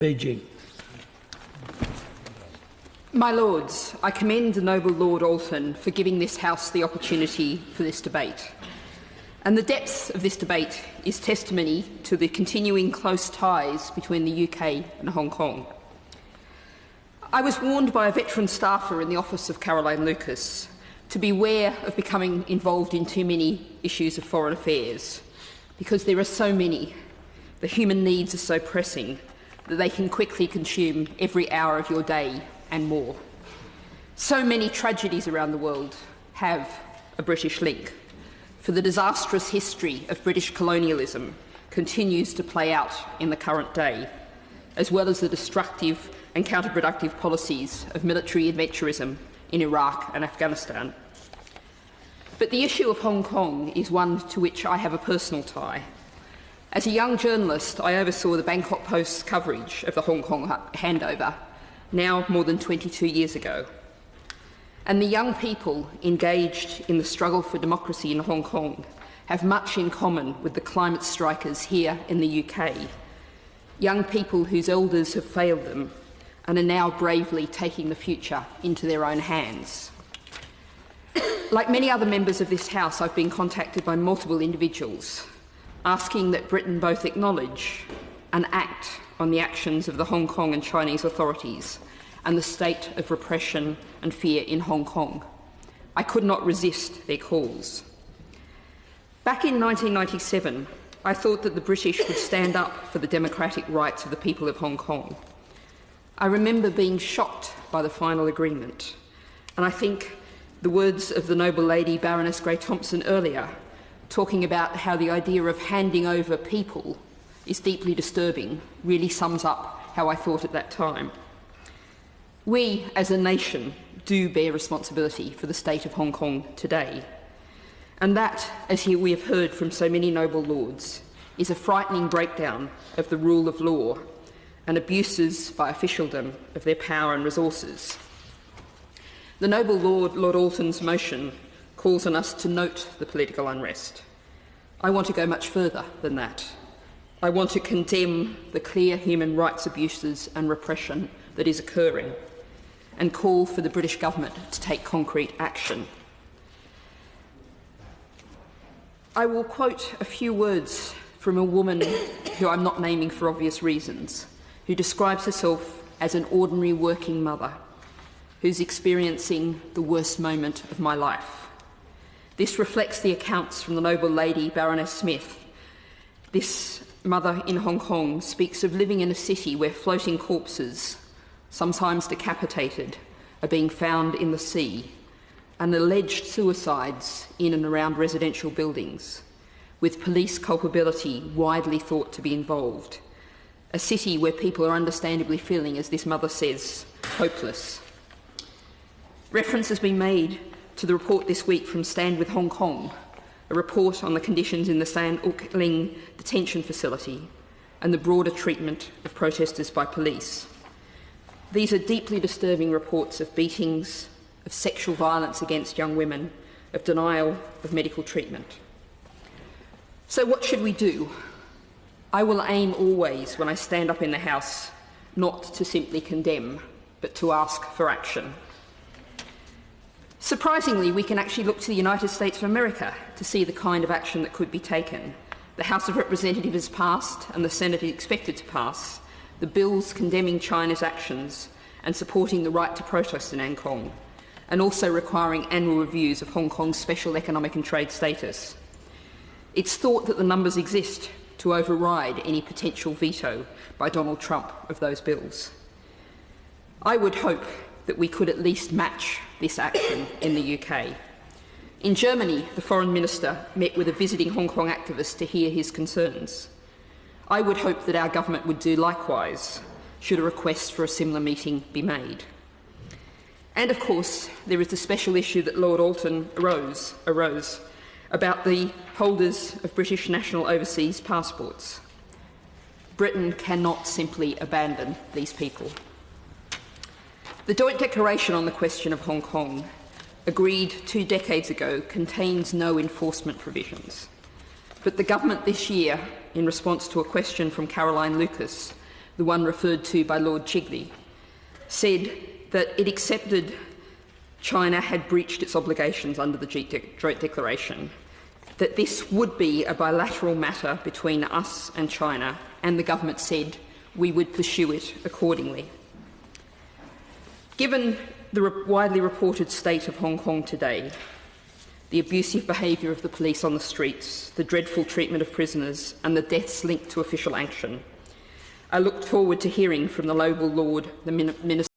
Beijing. My Lords, I commend the noble Lord Alton for giving this House the opportunity for this debate. And the depth of this debate is testimony to the continuing close ties between the UK and Hong Kong. I was warned by a veteran staffer in the office of Caroline Lucas to beware of becoming involved in too many issues of foreign affairs, because there are so many, the human needs are so pressing that they can quickly consume every hour of your day and more. So many tragedies around the world have a British link, for the disastrous history of British colonialism continues to play out in the current day, as well as the destructive and counterproductive policies of military adventurism in Iraq and Afghanistan. But the issue of Hong Kong is one to which I have a personal tie. As a young journalist, I oversaw the Bangkok Post's coverage of the Hong Kong handover, now more than 22 years ago. And the young people engaged in the struggle for democracy in Hong Kong have much in common with the climate strikers here in the UK. Young people whose elders have failed them and are now bravely taking the future into their own hands. Like many other members of this House, I've been contacted by multiple individuals asking that Britain both acknowledge and act on the actions of the Hong Kong and Chinese authorities and the state of repression and fear in Hong Kong. I could not resist their calls. Back in 1997, I thought that the British would stand up for the democratic rights of the people of Hong Kong. I remember being shocked by the final agreement, and I think the words of the noble lady Baroness Grey-Thompson earlier, talking about how the idea of handing over people is deeply disturbing, really sums up how I thought at that time. We, as a nation, do bear responsibility for the state of Hong Kong today. And that, as we have heard from so many noble lords, is a frightening breakdown of the rule of law and abuses by officialdom of their power and resources. The noble Lord Alton's motion calls on us to note the political unrest. I want to go much further than that. I want to condemn the clear human rights abuses and repression that is occurring, and call for the British government to take concrete action. I will quote a few words from a woman who I'm not naming for obvious reasons, who describes herself as an ordinary working mother who's experiencing the worst moment of my life. This reflects the accounts from the noble lady Baroness Smith. This mother in Hong Kong speaks of living in a city where floating corpses, sometimes decapitated, are being found in the sea, and alleged suicides in and around residential buildings, with police culpability widely thought to be involved. A city where people are understandably feeling, as this mother says, hopeless. Reference has been made to the report this week from Stand With Hong Kong, a report on the conditions in the San Uk Ling detention facility and the broader treatment of protesters by police. These are deeply disturbing reports of beatings, of sexual violence against young women, of denial of medical treatment. So what should we do? I will aim always, when I stand up in the House, not to simply condemn, but to ask for action. Surprisingly, we can actually look to the United States of America to see the kind of action that could be taken. The House of Representatives has passed, and the Senate is expected to pass, the bills condemning China's actions and supporting the right to protest in Hong Kong, and also requiring annual reviews of Hong Kong's special economic and trade status. It's thought that the numbers exist to override any potential veto by Donald Trump of those bills. I would hope that we could at least match this action in the UK. In Germany, the Foreign Minister met with a visiting Hong Kong activist to hear his concerns. I would hope that our government would do likewise, should a request for a similar meeting be made. And of course, there is the special issue that Lord Alton arose about the holders of British national overseas passports. Britain cannot simply abandon these people. The Joint Declaration on the question of Hong Kong, agreed 2 decades ago, contains no enforcement provisions. But the government this year, in response to a question from Caroline Lucas, the one referred to by Lord Chigley, said that it accepted China had breached its obligations under the Joint Declaration, that this would be a bilateral matter between us and China, and the government said we would pursue it accordingly. Given the widely reported state of Hong Kong today, the abusive behaviour of the police on the streets, the dreadful treatment of prisoners, and the deaths linked to official action, I look forward to hearing from the Noble Lord, the Minister